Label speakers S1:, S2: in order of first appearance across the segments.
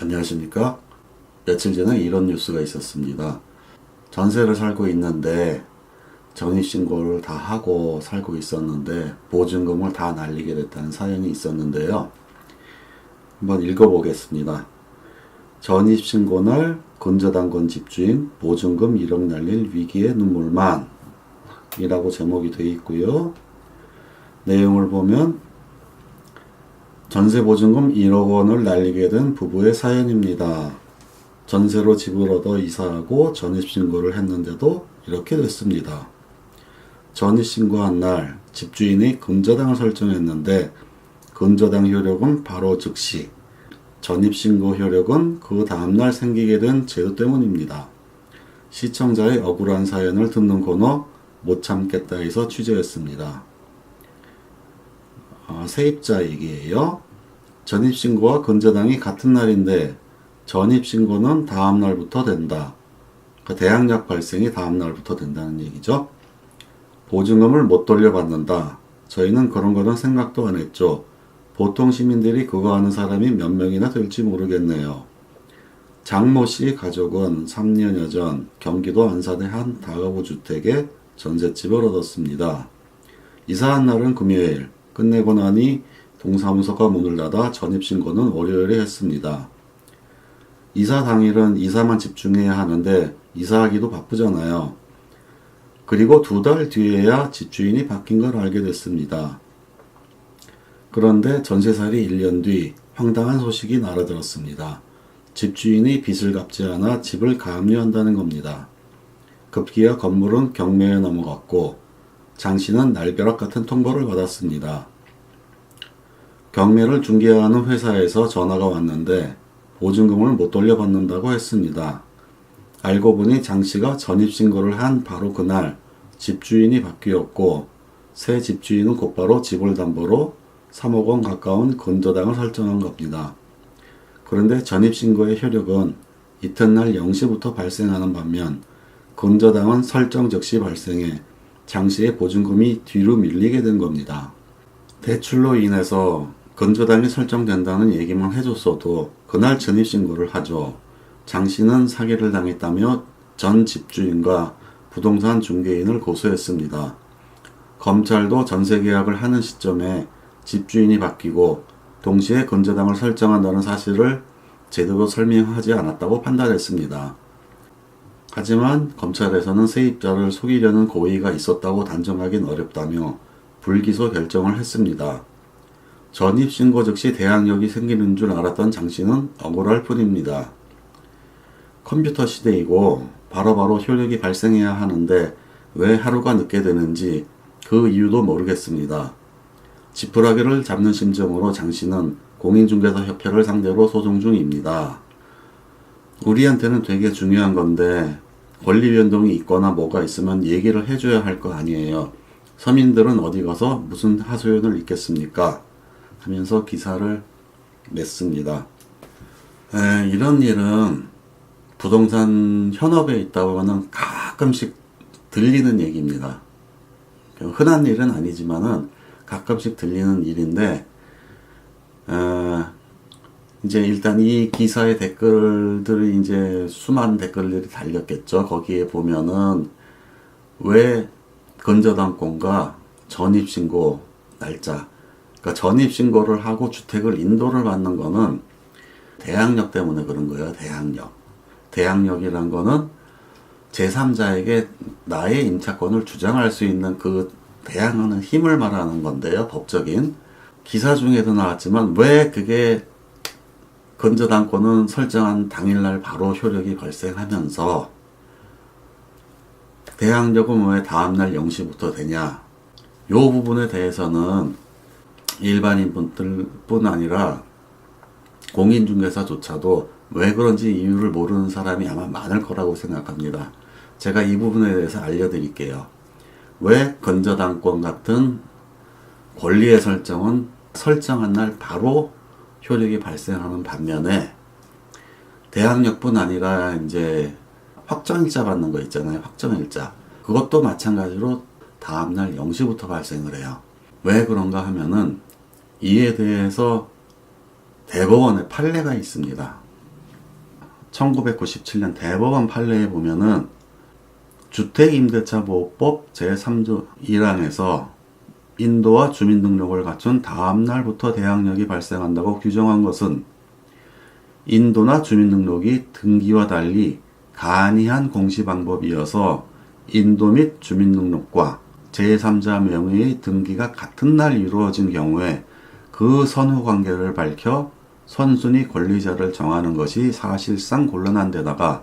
S1: 안녕하십니까? 며칠 전에 이런 뉴스가 있었습니다. 전세를 살고 있는데 전입신고를 다 하고 살고 있었는데 보증금을 다 날리게 됐다는 사연이 있었는데요. 한번 읽어보겠습니다. 전입신고날 근저당권 집주인 보증금 1억 날릴 위기의 눈물만 이라고 제목이 되어 있고요. 내용을 보면 전세보증금 1억 원을 날리게 된 부부의 사연입니다. 전세로 집을 얻어 이사하고 전입신고를 했는데도 이렇게 됐습니다. 전입신고한 날 집주인이 근저당을 설정했는데 근저당 효력은 바로 즉시, 전입신고 효력은 그 다음날 생기게 된 제도 때문입니다. 시청자의 억울한 사연을 듣는 코너 못 참겠다에서 취재했습니다. 세입자 얘기예요. 전입신고와 근저당이 같은 날인데 전입신고는 다음 날부터 된다. 대항력 발생이 다음 날부터 된다는 얘기죠. 보증금을 못 돌려받는다. 저희는 그런 거는 생각도 안 했죠. 보통 시민들이 그거 하는 사람이 몇 명이나 될지 모르겠네요. 장모 씨 가족은 3년여 전 경기도 안산의 한 다가구 주택에 전셋집을 얻었습니다. 이사한 날은 금요일. 끝내고 나니 동사무소가 문을 닫아 전입신고는 월요일에 했습니다. 이사 당일은 이사만 집중해야 하는데 이사하기도 바쁘잖아요. 그리고 2달 뒤에야 집주인이 바뀐 걸 알게 됐습니다. 그런데 전세살이 1년 뒤 황당한 소식이 날아들었습니다. 집주인이 빚을 갚지 않아 집을 가압류한다는 겁니다. 급기야 건물은 경매에 넘어갔고 장 씨는 날벼락 같은 통보를 받았습니다. 경매를 중개하는 회사에서 전화가 왔는데 보증금을 못 돌려받는다고 했습니다. 알고 보니 장 씨가 전입신고를 한 바로 그날 집주인이 바뀌었고 새 집주인은 곧바로 집을 담보로 3억 원 가까운 근저당을 설정한 겁니다. 그런데 전입신고의 효력은 이튿날 0시부터 발생하는 반면 근저당은 설정 즉시 발생해 장 씨의 보증금이 뒤로 밀리게 된 겁니다. 대출로 인해서 근저당이 설정된다는 얘기만 해줬어도 그날 전입신고를 하죠. 장 씨는 사기를 당했다며 전 집주인과 부동산 중개인을 고소했습니다. 검찰도 전세계약을 하는 시점에 집주인이 바뀌고 동시에 근저당을 설정한다는 사실을 제대로 설명하지 않았다고 판단했습니다. 하지만 검찰에서는 세입자를 속이려는 고의가 있었다고 단정하긴 어렵다며 불기소 결정을 했습니다. 전입신고 즉시 대항력이 생기는 줄 알았던 장 씨는 억울할 뿐입니다. 컴퓨터 시대이고 바로바로 효력이 발생해야 하는데 왜 하루가 늦게 되는지 그 이유도 모르겠습니다. 지푸라기를 잡는 심정으로 장 씨는 공인중개사협회를 상대로 소송 중입니다. 우리한테는 되게 중요한 건데 권리 변동이 있거나 뭐가 있으면 얘기를 해줘야 할 거 아니에요. 서민들은 어디 가서 무슨 하소연을 읽겠습니까? 하면서 기사를 냈습니다. 이런 일은 부동산 현업에 있다 보면 가끔씩 들리는 얘기입니다. 흔한 일은 아니지만은 가끔씩 들리는 일인데, 이제 일단 이 기사의 댓글들이 이제 수많은 댓글들이 달렸겠죠. 거기에 보면은 왜 근저당권과 전입신고 날짜, 그러니까 전입신고를 하고 주택을 인도를 받는 거는 대항력 때문에 그런 거예요. 대항력이란 거는 제3자에게 나의 임차권을 주장할 수 있는 그 대항하는 힘을 말하는 건데요. 법적인. 기사 중에도 나왔지만 왜 그게 근저당권은 설정한 당일날 바로 효력이 발생하면서 대항력은 왜 다음날 0시부터 되냐. 요 부분에 대해서는 일반인분들뿐 아니라 공인중개사조차도 왜 그런지 이유를 모르는 사람이 아마 많을 거라고 생각합니다. 제가 이 부분에 대해서 알려드릴게요. 왜 근저당권 같은 권리의 설정은 설정한 날 바로 효력이 발생하는 반면에 대항력뿐 아니라 이제 확정일자 받는 거 있잖아요. 확정일자. 그것도 마찬가지로 다음날 0시부터 발생을 해요. 왜 그런가 하면은 이에 대해서 대법원에 판례가 있습니다. 1997년 대법원 판례에 보면은 주택임대차보호법 제3조 1항에서 인도와 주민등록을 갖춘 다음 날부터 대항력이 발생한다고 규정한 것은 인도나 주민등록이 등기와 달리 간이한 공시방법이어서 인도 및 주민등록과 제3자 명의의 등기가 같은 날 이루어진 경우에 그 선후관계를 밝혀 선순위 권리자를 정하는 것이 사실상 곤란한 데다가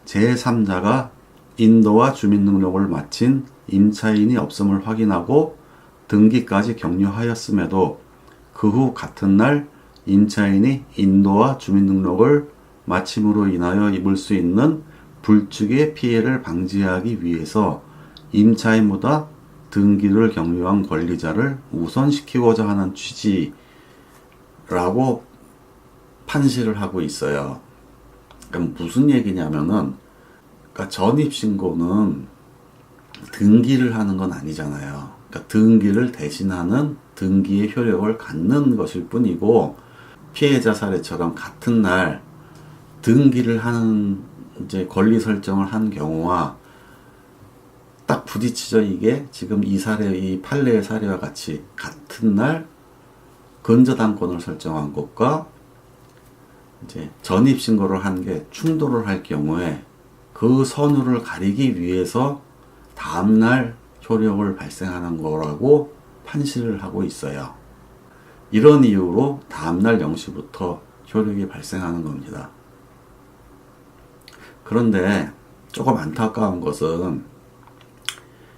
S1: 제3자가 인도와 주민등록을 마친 임차인이 없음을 확인하고 등기까지 격려하였음에도 그 후 같은 날 임차인이 인도와 주민등록을 마침으로 인하여 입을 수 있는 불특의 피해를 방지하기 위해서 임차인보다 등기를 격려한 권리자를 우선시키고자 하는 취지라고 판시를 하고 있어요. 그럼 무슨 얘기냐면은, 그러니까 전입신고는 등기를 하는 건 아니잖아요. 그러니까 등기를 대신하는 등기의 효력을 갖는 것일 뿐이고, 피해자 사례처럼 같은 날 등기를 하는 이제 권리 설정을 한 경우와 딱 부딪히죠. 이게 지금 이 사례, 이 판례의 사례와 같이 같은 날 근저당권을 설정한 것과 이제 전입신고를 한 게 충돌을 할 경우에 그 선후를 가리기 위해서 다음날 효력을 발생하는 거라고 판시를 하고 있어요. 이런 이유로 다음날 0시부터 효력이 발생하는 겁니다. 그런데 조금 안타까운 것은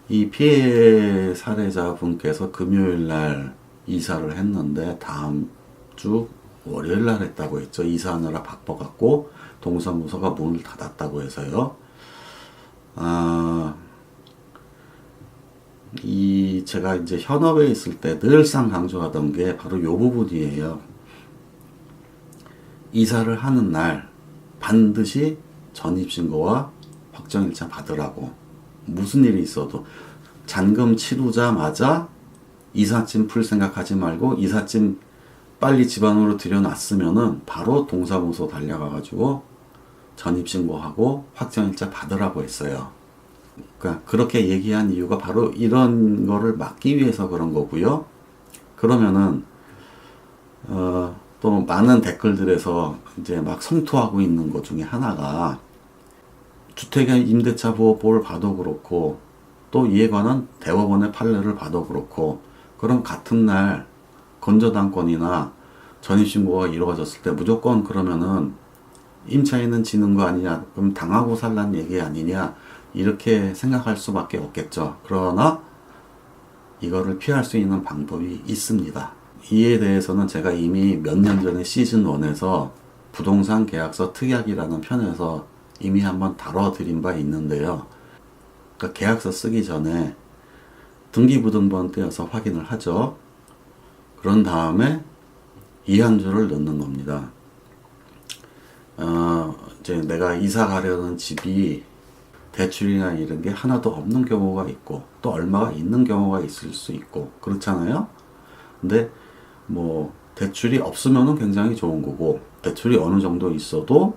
S1: 이 피해 사례자분께서 금요일날 이사를 했는데 다음 주 월요일날 했다고 했죠. 이사하느라 바빠갖고 동사무소가 문을 닫았다고 해서요. 제가 이제 현업에 있을 때 늘상 강조하던 게 바로 요 부분이에요. 이사를 하는 날 반드시 전입신고와 확정일자 받으라고. 무슨 일이 있어도 잔금 치르자마자 이삿짐 풀 생각하지 말고 이삿짐 빨리 집 안으로 들여놨으면은 바로 동사무소 달려가가지고 전입신고하고 확정일자 받으라고 했어요. 그러니까 그렇게 얘기한 이유가 바로 이런 거를 막기 위해서 그런 거고요. 그러면은 또 많은 댓글들에서 이제 막 성토하고 있는 것 중에 하나가 주택임대차 보호법을 봐도 그렇고 또 이에 관한 대법원의 판례를 봐도 그렇고 그럼 같은 날 건저당권이나 전입신고가 이루어졌을 때 무조건 그러면은 임차인은 지는 거 아니냐, 그럼 당하고 살란 얘기 아니냐, 이렇게 생각할 수밖에 없겠죠. 그러나 이거를 피할 수 있는 방법이 있습니다. 이에 대해서는 제가 이미 몇 년 전에 시즌 1에서 부동산 계약서 특약이라는 편에서 이미 한번 다뤄드린 바 있는데요. 그러니까 계약서 쓰기 전에 등기부등본 떼어서 확인을 하죠. 그런 다음에 이한주를 넣는 겁니다. 이제 내가 이사 가려는 집이 대출이나 이런 게 하나도 없는 경우가 있고 또 얼마가 있는 경우가 있을 수 있고 그렇잖아요. 근데 뭐 대출이 없으면은 굉장히 좋은 거고 대출이 어느 정도 있어도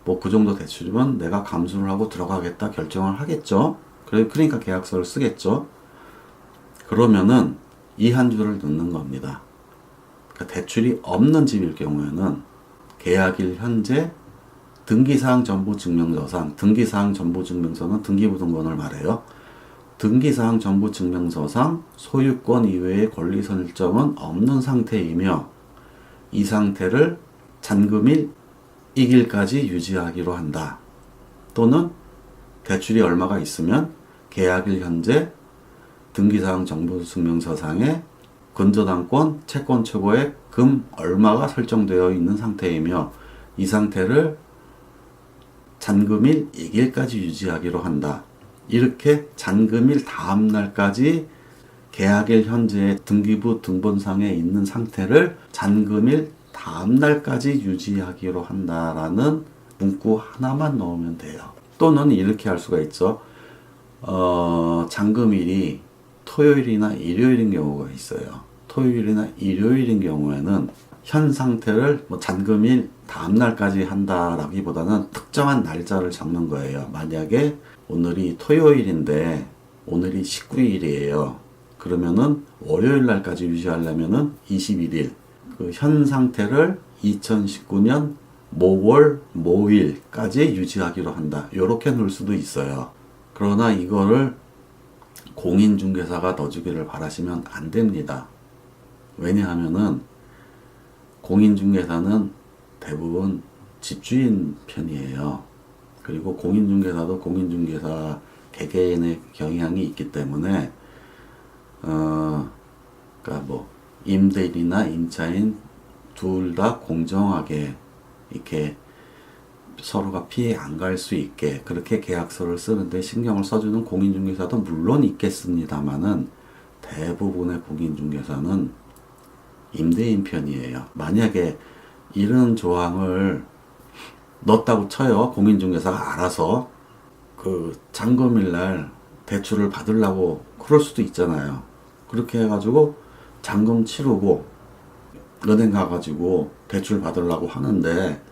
S1: 뭐 그 정도 대출이면 내가 감수를 하고 들어가겠다 결정을 하겠죠. 그러니까 계약서를 쓰겠죠. 그러면은 이한주를 넣는 겁니다. 그러니까 대출이 없는 집일 경우에는 계약일 현재 등기사항 전부증명서상, 등기사항 전부증명서는 등기부등본을 말해요. 등기사항 전부증명서상 소유권 이외의 권리 설정은 없는 상태이며 이 상태를 잔금일 이 길까지 유지하기로 한다. 또는 대출이 얼마가 있으면 계약일 현재 등기사항 전부증명서상에 근저당권, 채권 최고액, 금 얼마가 설정되어 있는 상태이며 이 상태를 잔금일 2일까지 유지하기로 한다. 이렇게 잔금일 다음 날까지 계약일 현재 등기부 등본상에 있는 상태를 잔금일 다음 날까지 유지하기로 한다라는 문구 하나만 넣으면 돼요. 또는 이렇게 할 수가 있죠. 잔금일이 토요일이나 일요일인 경우가 있어요. 토요일이나 일요일인 경우에는 현 상태를 잔금일 다음날까지 한다라기보다는 특정한 날짜를 적는 거예요. 만약에 오늘이 토요일인데 오늘이 19일이에요. 그러면은 월요일 날까지 유지하려면은 21일. 그 현 상태를 2019년 모월 모일까지 유지하기로 한다. 요렇게 넣을 수도 있어요. 그러나 이거를 공인중개사가 넣어주기를 바라시면 안 됩니다. 왜냐하면은 공인중개사는 대부분 집주인 편이에요. 그리고 공인중개사도 공인중개사 개개인의 경향이 있기 때문에 그러니까 뭐 임대인이나 임차인 둘 다 공정하게 이렇게 서로가 피해 안 갈 수 있게 그렇게 계약서를 쓰는데 신경을 써주는 공인중개사도 물론 있겠습니다만은 대부분의 공인중개사는 임대인 편이에요. 만약에 이런 조항을 넣었다고 쳐요. 공인중개사가 알아서 그 잔금일날 대출을 받으려고 그럴 수도 있잖아요. 그렇게 해가지고 잔금 치르고 은행 가가지고 대출 받으려고 하는데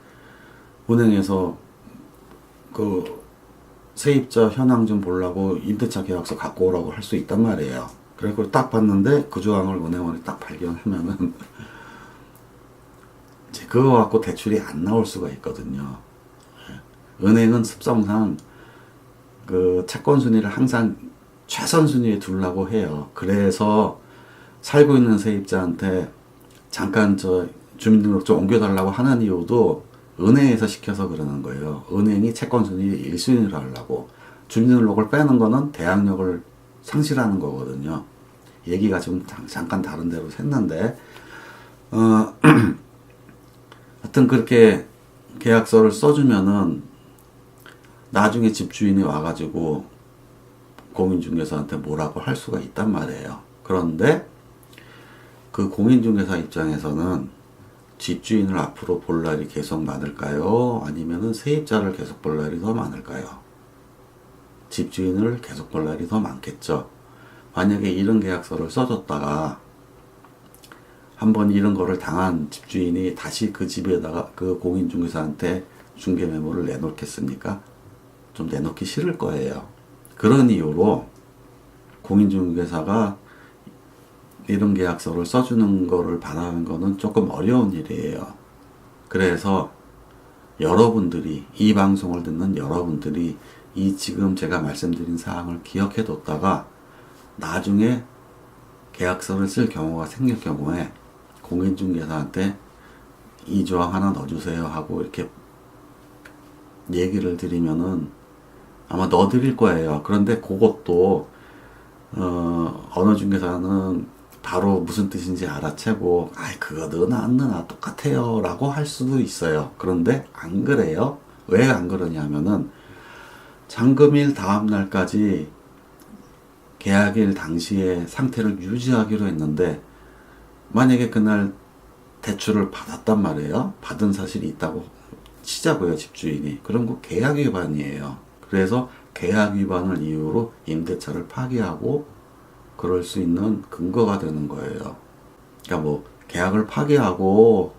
S1: 은행에서 그 세입자 현황 좀 보려고 임대차 계약서 갖고 오라고 할 수 있단 말이에요. 그래서 그걸 딱 봤는데 그 조항을 은행원이 딱 발견하면은 이제 그거 갖고 대출이 안 나올 수가 있거든요. 은행은 습성상 그 채권 순위를 항상 최선 순위에 두려고 해요. 그래서 살고 있는 세입자한테 잠깐 저 주민등록증 옮겨달라고 하는 이유도 은행에서 시켜서 그러는 거예요. 은행이 채권 순위 1순위로 하려고. 주민등록을 빼는 거는 대항력을 상실하는 거거든요. 얘기가 좀 잠깐 다른 데로 샜는데 하여튼 그렇게 계약서를 써주면은 나중에 집주인이 와가지고 공인중개사한테 뭐라고 할 수가 있단 말이에요. 그런데 그 공인중개사 입장에서는 집주인을 앞으로 볼 날이 계속 많을까요? 아니면은 세입자를 계속 볼 날이 더 많을까요? 집주인을 계속 볼 날이 더 많겠죠. 만약에 이런 계약서를 써줬다가 한번 이런 거를 당한 집주인이 다시 그 집에다가 그 공인중개사한테 중개메모를 내놓겠습니까? 좀 내놓기 싫을 거예요. 그런 이유로 공인중개사가 이런 계약서를 써주는 거를 바라는 거는 조금 어려운 일이에요. 그래서 여러분들이, 이 방송을 듣는 여러분들이 이 지금 제가 말씀드린 사항을 기억해 뒀다가 나중에 계약서를 쓸 경우가 생길 경우에 공인중개사한테 이 조항 하나 넣어주세요 하고 이렇게 얘기를 드리면은 아마 넣어드릴 거예요. 그런데 그것도 어느 중개사는 바로 무슨 뜻인지 알아채고 아이 그거 넣으나 안 넣으나 똑같아요 라고 할 수도 있어요. 그런데 안 그래요. 왜 안 그러냐면은 잔금일 다음 날까지 계약일 당시의 상태를 유지하기로 했는데 만약에 그날 대출을 받았단 말이에요. 받은 사실이 있다고 치자고요. 집주인이. 그럼 그 계약 위반이에요. 그래서 계약 위반을 이유로 임대차를 파기하고 그럴 수 있는 근거가 되는 거예요. 그러니까 뭐 계약을 파기하고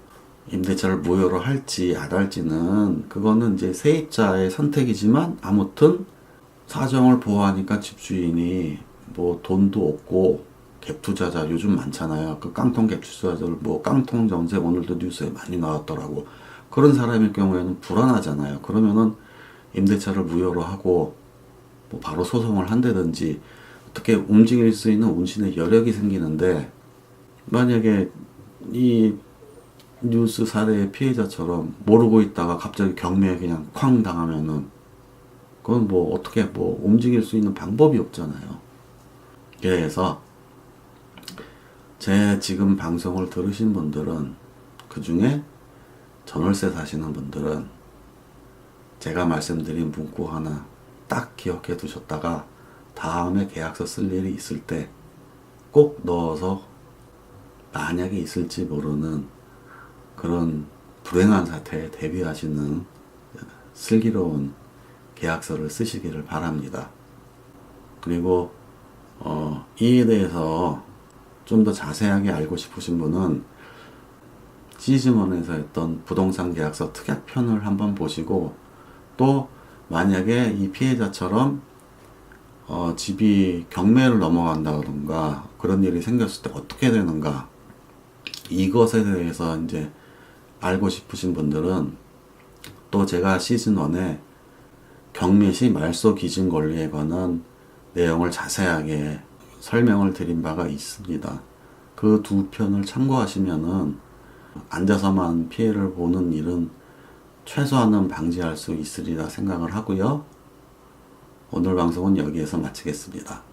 S1: 임대차를 무효로 할지 안 할지는 그거는 이제 세입자의 선택이지만 아무튼 사정을 보호하니까 집주인이 뭐 돈도 없고 갭투자자 요즘 많잖아요. 그 깡통 갭투자자들 뭐 깡통 전세 오늘도 뉴스에 많이 나왔더라고. 그런 사람일 경우에는 불안하잖아요. 그러면은 임대차를 무효로 하고 뭐 바로 소송을 한다든지 어떻게 움직일 수 있는 운신의 여력이 생기는데 만약에 이 뉴스 사례의 피해자처럼 모르고 있다가 갑자기 경매에 그냥 쾅 당하면은 그건 뭐 어떻게 뭐 움직일 수 있는 방법이 없잖아요. 그래서 제 지금 방송을 들으신 분들은 그 중에 전월세 사시는 분들은 제가 말씀드린 문구 하나 딱 기억해 두셨다가 다음에 계약서 쓸 일이 있을 때 꼭 넣어서 만약에 있을지 모르는 그런 불행한 사태에 대비하시는 슬기로운 계약서를 쓰시기를 바랍니다. 그리고 이에 대해서 좀 더 자세하게 알고 싶으신 분은 시즌1에서 했던 부동산 계약서 특약편을 한번 보시고, 또 만약에 이 피해자처럼 집이 경매를 넘어간다던가 그런 일이 생겼을 때 어떻게 되는가, 이것에 대해서 이제 알고 싶으신 분들은 또 제가 시즌1에 경매 시 말소 기준 권리에 관한 내용을 자세하게 설명을 드린 바가 있습니다. 그 두 편을 참고하시면은 앉아서만 피해를 보는 일은 최소한은 방지할 수 있으리라 생각을 하고요. 오늘 방송은 여기에서 마치겠습니다.